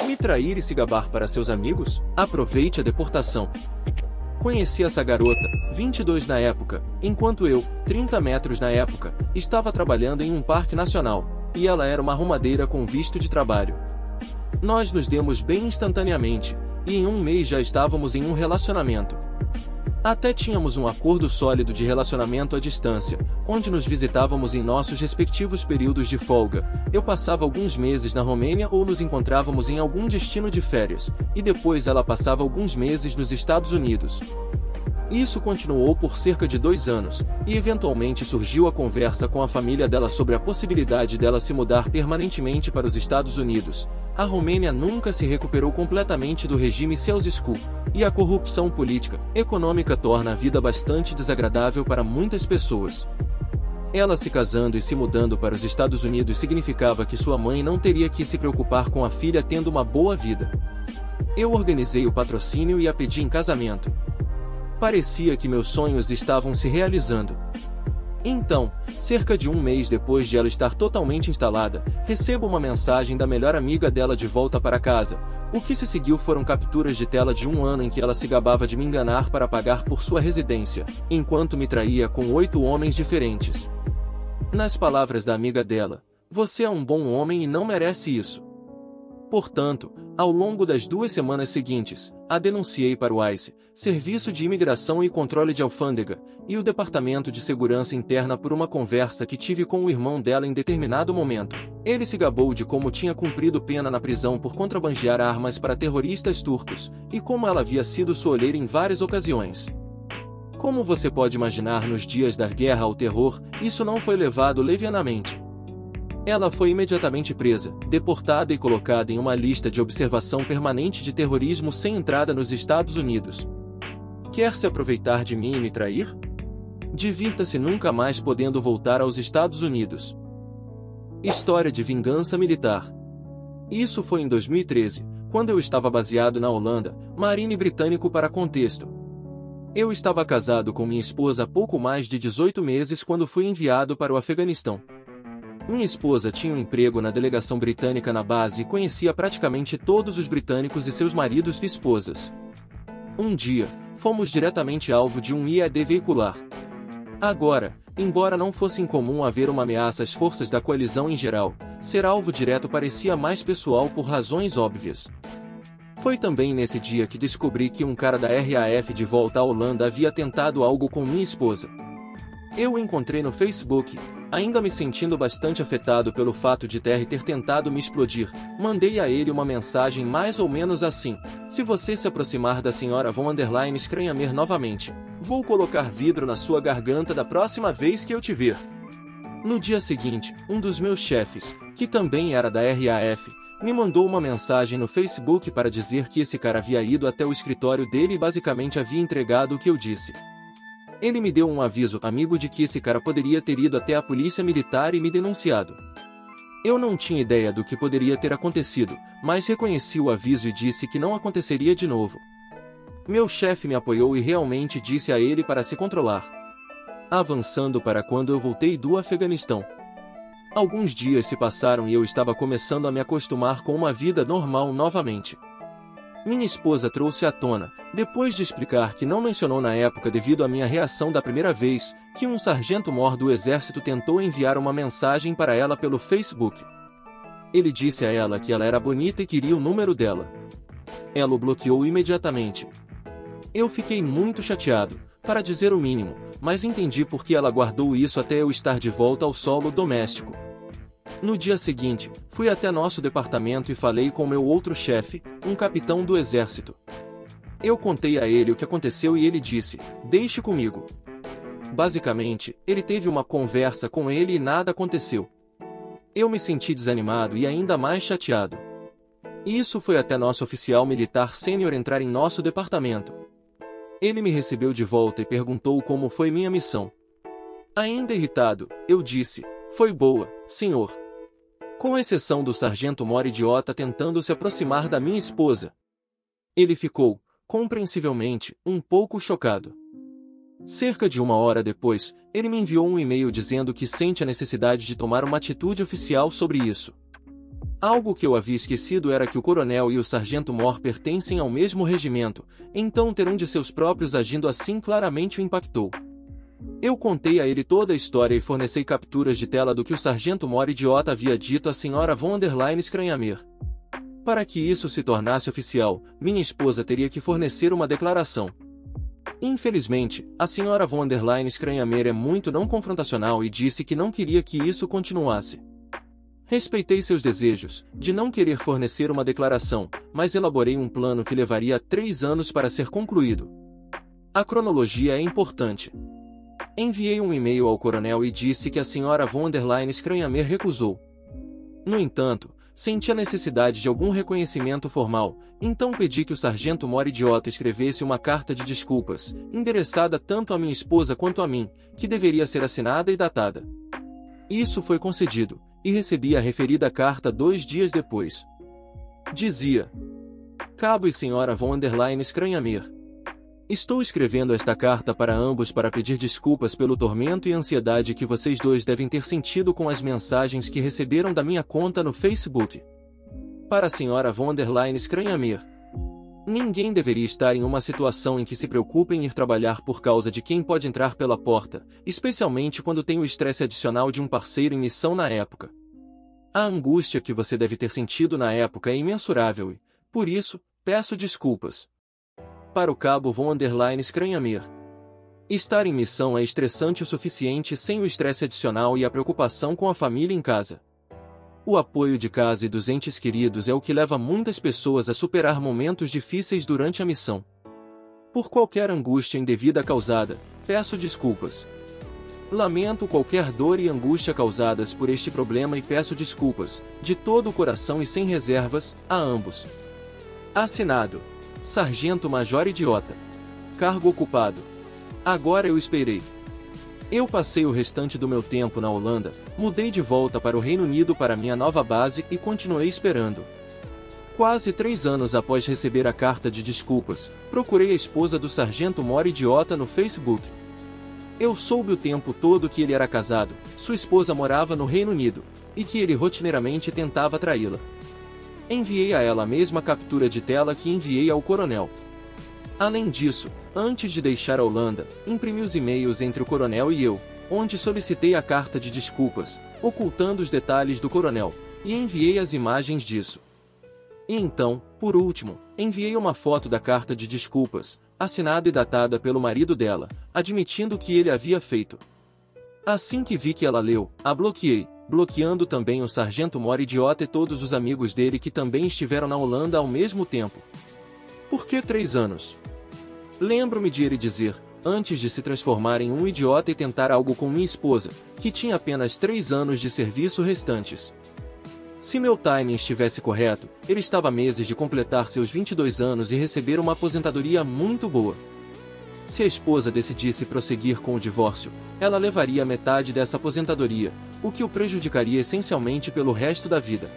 Me trair e se gabar para seus amigos? Aproveite a deportação. Conheci essa garota, 22 na época, enquanto eu, 30 metros na época, estava trabalhando em um parque nacional, e ela era uma arrumadeira com visto de trabalho. Nós nos demos bem instantaneamente, e em um mês já estávamos em um relacionamento. Até tínhamos um acordo sólido de relacionamento à distância, onde nos visitávamos em nossos respectivos períodos de folga. Eu passava alguns meses na Romênia ou nos encontrávamos em algum destino de férias, e depois ela passava alguns meses nos Estados Unidos. Isso continuou por cerca de 2 anos, e eventualmente surgiu a conversa com a família dela sobre a possibilidade dela se mudar permanentemente para os Estados Unidos. A Romênia nunca se recuperou completamente do regime Ceausescu, e a corrupção política, econômica torna a vida bastante desagradável para muitas pessoas. Ela se casando e se mudando para os Estados Unidos significava que sua mãe não teria que se preocupar com a filha tendo uma boa vida. Eu organizei o patrocínio e a pedi em casamento. Parecia que meus sonhos estavam se realizando. Então, cerca de um mês depois de ela estar totalmente instalada, recebo uma mensagem da melhor amiga dela de volta para casa. O que se seguiu foram capturas de tela de 1 ano em que ela se gabava de me enganar para pagar por sua residência, enquanto me traía com 8 homens diferentes. Nas palavras da amiga dela, "Você é um bom homem e não merece isso." Portanto, ao longo das 2 semanas seguintes, a denunciei para o ICE, Serviço de Imigração e Controle de Alfândega, e o Departamento de Segurança Interna por uma conversa que tive com o irmão dela em determinado momento. Ele se gabou de como tinha cumprido pena na prisão por contrabandear armas para terroristas turcos, e como ela havia sido sua olheira em várias ocasiões. Como você pode imaginar, nos dias da guerra ao terror, isso não foi levado levianamente. Ela foi imediatamente presa, deportada e colocada em uma lista de observação permanente de terrorismo sem entrada nos Estados Unidos. Quer se aproveitar de mim e me trair? Divirta-se nunca mais podendo voltar aos Estados Unidos. História de vingança militar. Isso foi em 2013, quando eu estava baseado na Holanda, Marine britânico para contexto. Eu estava casado com minha esposa há pouco mais de 18 meses quando fui enviado para o Afeganistão. Minha esposa tinha um emprego na delegação britânica na base e conhecia praticamente todos os britânicos e seus maridos e esposas. Um dia, fomos diretamente alvo de um IED veicular. Agora, embora não fosse incomum haver uma ameaça às forças da coalizão em geral, ser alvo direto parecia mais pessoal por razões óbvias. Foi também nesse dia que descobri que um cara da RAF de volta à Holanda havia tentado algo com minha esposa. Eu o encontrei no Facebook. Ainda me sentindo bastante afetado pelo fato de ter tentado me explodir, mandei a ele uma mensagem mais ou menos assim: "Se você se aproximar da senhora von Scranhamer novamente, vou colocar vidro na sua garganta da próxima vez que eu te ver." No dia seguinte, um dos meus chefes, que também era da RAF, me mandou uma mensagem no Facebook para dizer que esse cara havia ido até o escritório dele e basicamente havia entregado o que eu disse. Ele me deu um aviso amigo de que esse cara poderia ter ido até a polícia militar e me denunciado. Eu não tinha ideia do que poderia ter acontecido, mas reconheci o aviso e disse que não aconteceria de novo. Meu chefe me apoiou e realmente disse a ele para se controlar. Avançando para quando eu voltei do Afeganistão. Alguns dias se passaram e eu estava começando a me acostumar com uma vida normal novamente. Minha esposa trouxe à tona, depois de explicar que não mencionou na época devido à minha reação da primeira vez, que um sargento-mor do exército tentou enviar uma mensagem para ela pelo Facebook. Ele disse a ela que ela era bonita e queria o número dela. Ela o bloqueou imediatamente. Eu fiquei muito chateado, para dizer o mínimo, mas entendi por que ela guardou isso até eu estar de volta ao solo doméstico. No dia seguinte, fui até nosso departamento e falei com meu outro chefe, um capitão do exército. Eu contei a ele o que aconteceu e ele disse: "Deixe comigo." Basicamente, ele teve uma conversa com ele e nada aconteceu. Eu me senti desanimado e ainda mais chateado. Isso foi até nosso oficial militar sênior entrar em nosso departamento. Ele me recebeu de volta e perguntou como foi minha missão. Ainda irritado, eu disse: "Foi boa, senhor." Com exceção do sargento-mor idiota tentando se aproximar da minha esposa. Ele ficou, compreensivelmente, um pouco chocado. Cerca de 1 hora depois, ele me enviou um e-mail dizendo que sente a necessidade de tomar uma atitude oficial sobre isso. Algo que eu havia esquecido era que o coronel e o sargento-mor pertencem ao mesmo regimento, então ter um de seus próprios agindo assim claramente o impactou. Eu contei a ele toda a história e forneci capturas de tela do que o sargento-mor idiota havia dito à senhora von der Leyen Skranhammer. Para que isso se tornasse oficial, minha esposa teria que fornecer uma declaração. Infelizmente, a senhora von der Leyen Skranhammer é muito não confrontacional e disse que não queria que isso continuasse. Respeitei seus desejos, de não querer fornecer uma declaração, mas elaborei um plano que levaria 3 anos para ser concluído. A cronologia é importante. Enviei um e-mail ao coronel e disse que a senhora von der Leyen Skranhammer recusou. No entanto, senti a necessidade de algum reconhecimento formal, então pedi que o sargento-mor idiota escrevesse uma carta de desculpas, endereçada tanto à minha esposa quanto a mim, que deveria ser assinada e datada. Isso foi concedido, e recebi a referida carta 2 dias depois. Dizia: Cabo e senhora von der Leyen Skranhammer. Estou escrevendo esta carta para ambos para pedir desculpas pelo tormento e ansiedade que vocês dois devem ter sentido com as mensagens que receberam da minha conta no Facebook. Para a senhora von der Leyen Skranhammer. Ninguém deveria estar em uma situação em que se preocupe em ir trabalhar por causa de quem pode entrar pela porta, especialmente quando tem o estresse adicional de um parceiro em missão na época. A angústia que você deve ter sentido na época é imensurável e, por isso, peço desculpas. Para o cabo von der Leyen Skranhammer. Estar em missão é estressante o suficiente sem o estresse adicional e a preocupação com a família em casa. O apoio de casa e dos entes queridos é o que leva muitas pessoas a superar momentos difíceis durante a missão. Por qualquer angústia indevida causada, peço desculpas. Lamento qualquer dor e angústia causadas por este problema e peço desculpas, de todo o coração e sem reservas, a ambos. Assinado: Sargento-Major Idiota. Cargo ocupado. Agora eu esperei. Eu passei o restante do meu tempo na Holanda, mudei de volta para o Reino Unido para minha nova base e continuei esperando. Quase 3 anos após receber a carta de desculpas, procurei a esposa do sargento-mor idiota no Facebook. Eu soube o tempo todo que ele era casado, sua esposa morava no Reino Unido, e que ele rotineiramente tentava traí-la. Enviei a ela a mesma captura de tela que enviei ao coronel. Além disso, antes de deixar a Holanda, imprimi os e-mails entre o coronel e eu, onde solicitei a carta de desculpas, ocultando os detalhes do coronel, e enviei as imagens disso. E então, por último, enviei uma foto da carta de desculpas, assinada e datada pelo marido dela, admitindo o que ele havia feito. Assim que vi que ela leu, a bloqueei, bloqueando também o sargento-mor idiota e todos os amigos dele que também estiveram na Holanda ao mesmo tempo. Por que 3 anos? Lembro-me de ele dizer, antes de se transformar em um idiota e tentar algo com minha esposa, que tinha apenas 3 anos de serviço restantes. Se meu timing estivesse correto, ele estava a meses de completar seus 22 anos e receber uma aposentadoria muito boa. Se a esposa decidisse prosseguir com o divórcio, ela levaria metade dessa aposentadoria, o que o prejudicaria essencialmente pelo resto da vida.